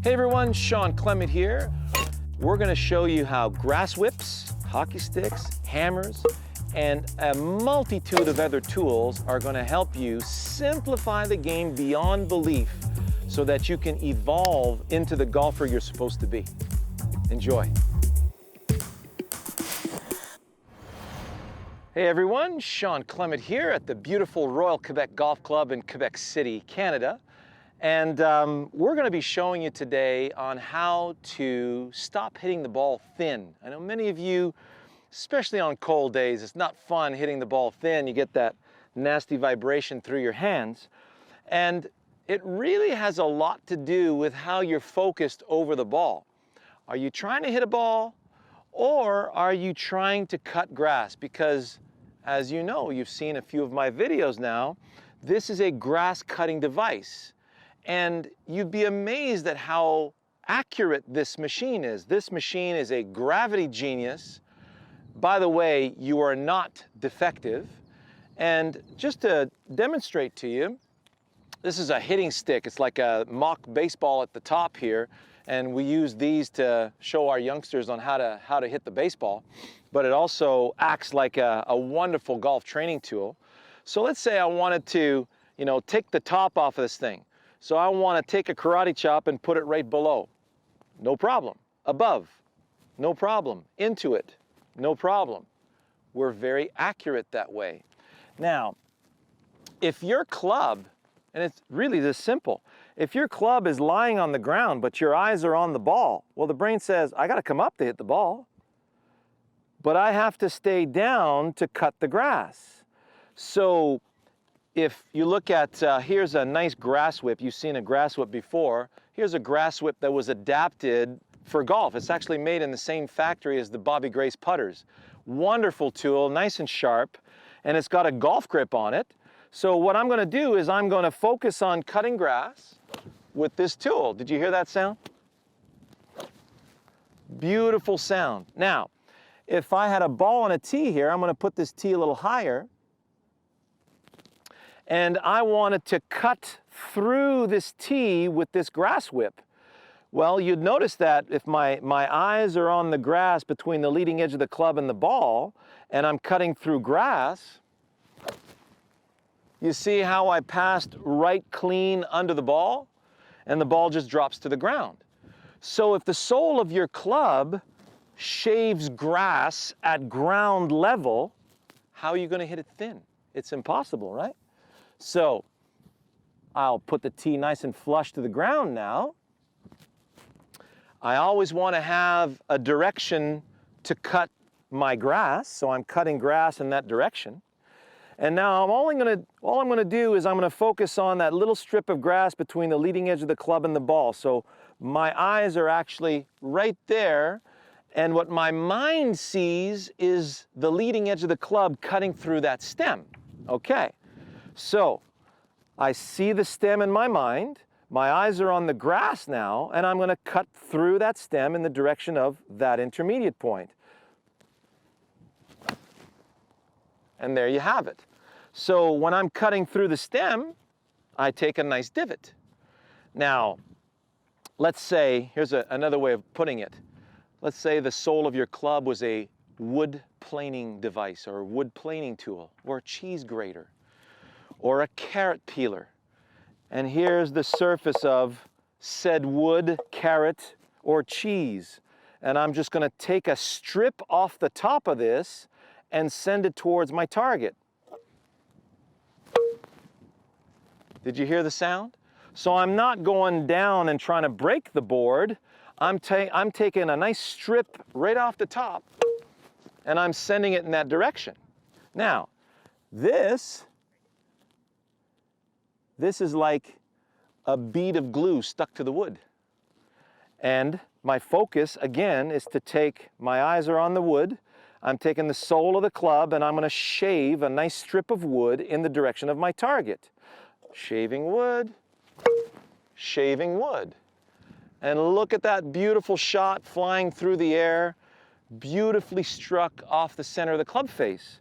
Hey everyone, Shawn Clement here. We're going to show you how grass whips, hockey sticks, hammers, and a multitude of other tools are going to help you simplify the game beyond belief so that you can evolve into the golfer you're supposed to be. Enjoy. Hey everyone, Shawn Clement here at the beautiful Royal Quebec Golf Club in Quebec City, Canada. And we're going to be showing you today on how to stop hitting the ball thin. I know many of you, especially on cold days, it's not fun hitting the ball thin. You get that nasty vibration through your hands. And it really has a lot to do with how you're focused over the ball. Are you trying to hit a ball, or are you trying to cut grass? Because as you know, you've seen a few of my videos now, this is a grass cutting device. And you'd be amazed at how accurate this machine is. This machine is a gravity genius. By the way, you are not defective. And just to demonstrate to you, this is a hitting stick. It's like a mock baseball at the top here. And we use these to show our youngsters on how to hit the baseball. But it also acts like a wonderful golf training tool. So let's say I wanted to, take the top off of this thing. So I want to take a karate chop and put it right below. No problem. Above. No problem. Into it. No problem. We're very accurate that way. Now, if your club, and it's really this simple, if your club is lying on the ground but your eyes are on the ball, well, the brain says, I got to come up to hit the ball, but I have to stay down to cut the grass. So if you look at, here's a nice grass whip. You've seen a grass whip before. Here's a grass whip that was adapted for golf. It's actually made in the same factory as the Bobby Grace putters. Wonderful tool, nice and sharp, and it's got a golf grip on it. So what I'm going to do is I'm going to focus on cutting grass with this tool. Did you hear that sound? Beautiful sound. Now, if I had a ball and a tee here, I'm going to put this tee a little higher. And I wanted to cut through this tee with this grass whip. Well, you'd notice that if my eyes are on the grass between the leading edge of the club and the ball, and I'm cutting through grass, you see how I passed right clean under the ball, and the ball just drops to the ground. So if the sole of your club shaves grass at ground level, how are you going to hit it thin? It's impossible, right? So I'll put the tee nice and flush to the ground now. I always want to have a direction to cut my grass, so I'm cutting grass in that direction. And now all I'm going to do is I'm going to focus on that little strip of grass between the leading edge of the club and the ball. So my eyes are actually right there, and what my mind sees is the leading edge of the club cutting through that stem. Okay. So I see the stem in my mind, my eyes are on the grass now, and I'm going to cut through that stem in the direction of that intermediate point. And there you have it. So when I'm cutting through the stem, I take a nice divot. Now, let's say, here's another way of putting it. Let's say the sole of your club was a wood planing device or a wood planing tool or a cheese grater or a carrot peeler. And here's the surface of said wood, carrot, or cheese. And I'm just going to take a strip off the top of this and send it towards my target. Did you hear the sound? So I'm not going down and trying to break the board. I'm taking a nice strip right off the top, and I'm sending it in that direction. Now, this is like a bead of glue stuck to the wood. And my focus, again, is to take, my eyes are on the wood, I'm taking the sole of the club and I'm going to shave a nice strip of wood in the direction of my target. Shaving wood, shaving wood. And look at that beautiful shot flying through the air, beautifully struck off the center of the club face.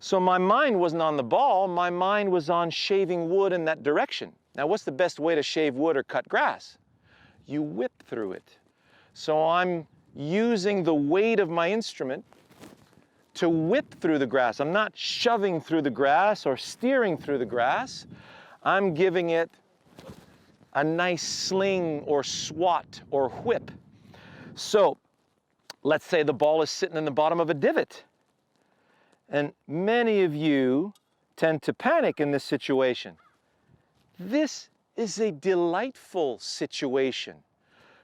So my mind wasn't on the ball, my mind was on shaving wood in that direction. Now, what's the best way to shave wood or cut grass? you whip through it. So I'm using the weight of my instrument to whip through the grass. I'm not shoving through the grass or steering through the grass. I'm giving it a nice sling or swat or whip. So let's say the ball is sitting in the bottom of a divot. And many of you tend to panic in this situation. This is a delightful situation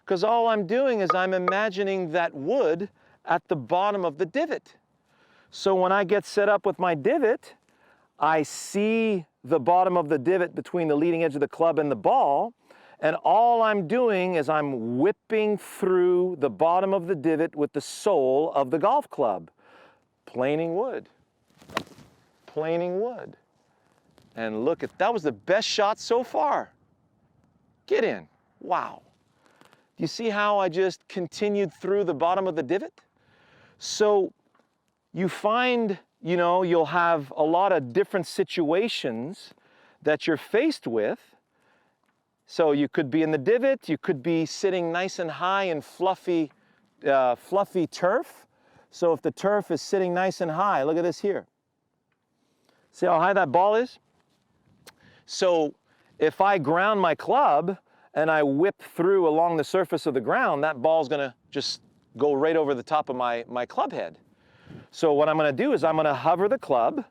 because all I'm doing is I'm imagining that wood at the bottom of the divot. So when I get set up with my divot, I see the bottom of the divot between the leading edge of the club and the ball, and all I'm doing is I'm whipping through the bottom of the divot with the sole of the golf club. Planing wood, planing wood. And look at, that was the best shot so far. Get in, wow. Do you see how I just continued through the bottom of the divot? So you find, you know, you'll have a lot of different situations that you're faced with. So you could be in the divot, you could be sitting nice and high in fluffy turf. So if the turf is sitting nice and high, look at this here. See how high that ball is? So if I ground my club and I whip through along the surface of the ground, that ball's gonna just go right over the top of my club head. So what I'm gonna do is I'm gonna hover the club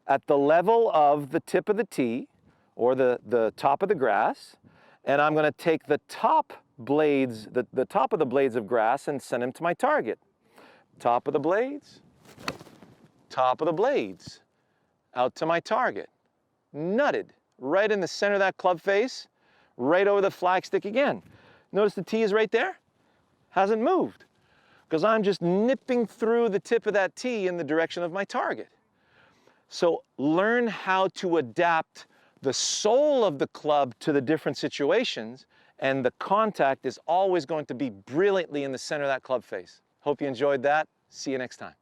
at the level of the tip of the tee or the top of the grass, and I'm gonna take the top blades, the top of the blades of grass and send them to my target. Top of the blades, out to my target. Nutted, right in the center of that club face, right over the flagstick again. Notice the tee is right there, hasn't moved, because I'm just nipping through the tip of that tee in the direction of my target. So learn how to adapt the sole of the club to the different situations, and the contact is always going to be brilliantly in the center of that club face. Hope you enjoyed that. See you next time.